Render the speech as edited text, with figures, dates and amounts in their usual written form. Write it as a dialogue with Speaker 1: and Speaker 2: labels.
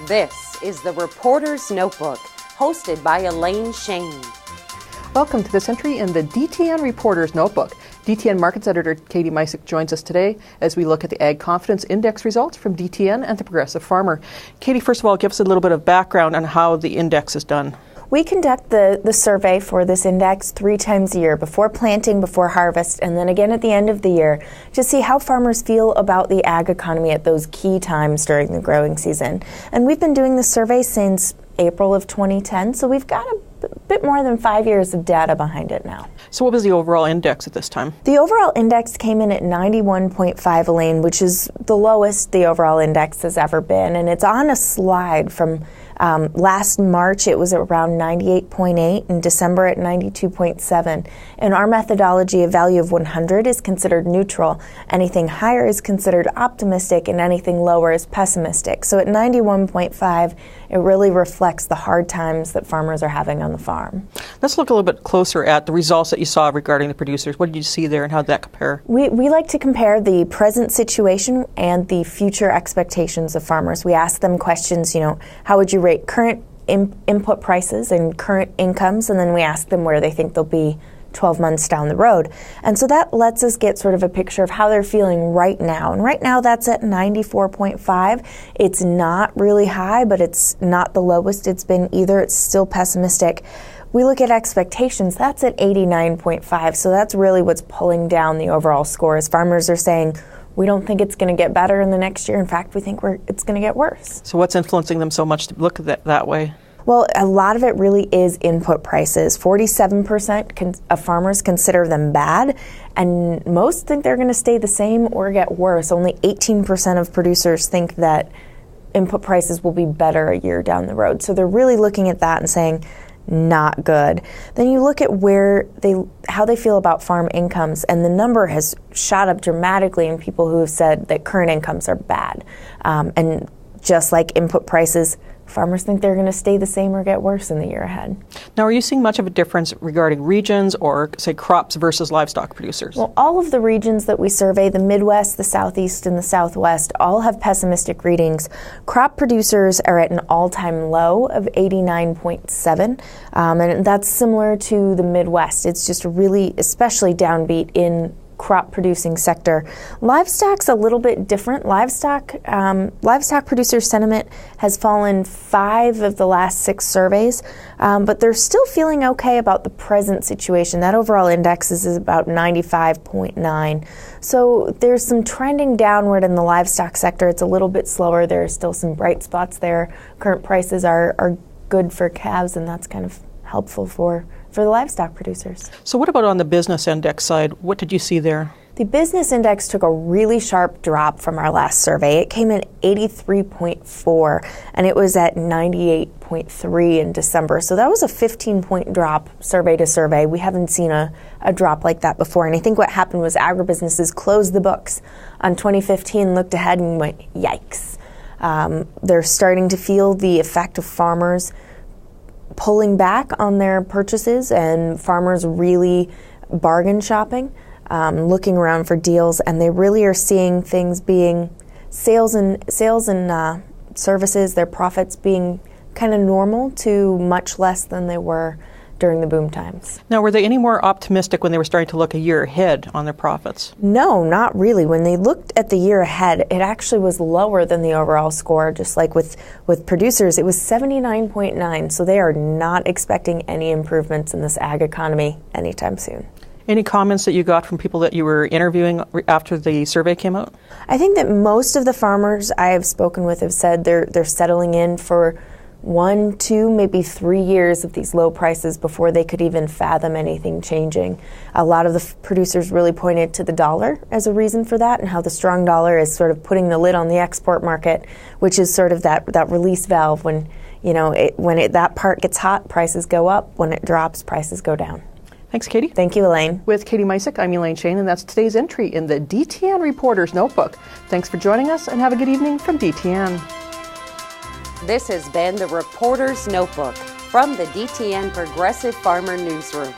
Speaker 1: This is the Reporter's Notebook, hosted by Elaine Shane.
Speaker 2: Welcome to this entry in the DTN Reporter's Notebook. DTN Markets Editor Katie Misick joins us today as we look at the Ag Confidence Index results from DTN and the Progressive Farmer. Katie, first of all, give us a little bit of background on how the index is done.
Speaker 3: We conduct the survey for this index 3 times a year, before planting, before harvest, and then again at the end of the year, to see how farmers feel about the ag economy at those key times during the growing season. And we've been doing this survey since April of 2010, so we've got a bit more than 5 years of data behind it now.
Speaker 2: So what was the overall index at this time?
Speaker 3: The overall index came in at 91.5, Elaine, which is the lowest the overall index has ever been, and it's on a slide from last March. It was around 98.8, in December at 92.7. In our methodology, a value of 100 is considered neutral. Anything higher is considered optimistic, and anything lower is pessimistic. So at 91.5, it really reflects the hard times that farmers are having on the farm.
Speaker 2: Let's look a little bit closer at the results that you saw regarding the producers. What did you see there and how did that compare?
Speaker 3: We like to compare the present situation and the future expectations of farmers. We ask them questions, how would you rate current input prices and current incomes, and then we ask them where they think they'll be 12 months down the road. And so that lets us get sort of a picture of how they're feeling right now. And right now that's at 94.5. It's not really high, but it's not the lowest it's been either. It's still pessimistic. We look at expectations, that's at 89.5. So that's really what's pulling down the overall score, as farmers are saying, we don't think it's going to get better in the next year. In fact, we think it's going to get worse.
Speaker 2: So what's influencing them so much to look at that way?
Speaker 3: Well, a lot of it really is input prices. 47% of farmers consider them bad, and most think they're going to stay the same or get worse. Only 18% of producers think that input prices will be better a year down the road. So they're really looking at that and saying, not good. Then you look at how they feel about farm incomes, and the number has shot up dramatically in people who have said that current incomes are bad. And just like input prices, farmers think they're going to stay the same or get worse in the year ahead.
Speaker 2: Now, are you seeing much of a difference regarding regions or, say, crops versus livestock producers?
Speaker 3: Well, all of the regions that we survey, the Midwest, the Southeast, and the Southwest, all have pessimistic readings. Crop producers are at an all-time low of 89.7, and that's similar to the Midwest. It's just really especially downbeat in crop producing sector. Livestock's a little bit different. Livestock producer sentiment has fallen 5 of the last 6 surveys, but they're still feeling okay about the present situation. That overall index is about 95.9. So there's some trending downward in the livestock sector. It's a little bit slower. There are still some bright spots there. Current prices are good for calves, and that's kind of helpful for the livestock producers.
Speaker 2: So what about on the business index side? What did you see there?
Speaker 3: The business index took a really sharp drop from our last survey. It came in 83.4, and it was at 98.3 in December. So that was a 15-point drop survey to survey. We haven't seen a drop like that before. And I think what happened was agribusinesses closed the books on 2015, looked ahead and went, yikes. They're starting to feel the effect of farmers pulling back on their purchases and farmers really bargain shopping, looking around for deals, and they really are seeing things being sales and services, their profits being kind of normal to much less than they were during the boom times.
Speaker 2: Now, were they any more optimistic when they were starting to look a year ahead on their profits?
Speaker 3: No, not really. When they looked at the year ahead, it actually was lower than the overall score. Just like with producers, it was 79.9, so they are not expecting any improvements in this ag economy anytime soon.
Speaker 2: Any comments that you got from people that you were interviewing after the survey came out?
Speaker 3: I think that most of the farmers I have spoken with have said they're settling in for 1, 2, maybe 3 years of these low prices before they could even fathom anything changing. A lot of the producers really pointed to the dollar as a reason for that, and how the strong dollar is sort of putting the lid on the export market, which is sort of that release valve. When that part gets hot, prices go up. When it drops, prices go down.
Speaker 2: Thanks, Katie.
Speaker 3: Thank you, Elaine.
Speaker 2: With Katie Misick, I'm Elaine Shane, and that's today's entry in the DTN Reporter's Notebook. Thanks for joining us, and have a good evening from DTN.
Speaker 1: This has been the Reporter's Notebook from the DTN Progressive Farmer Newsroom.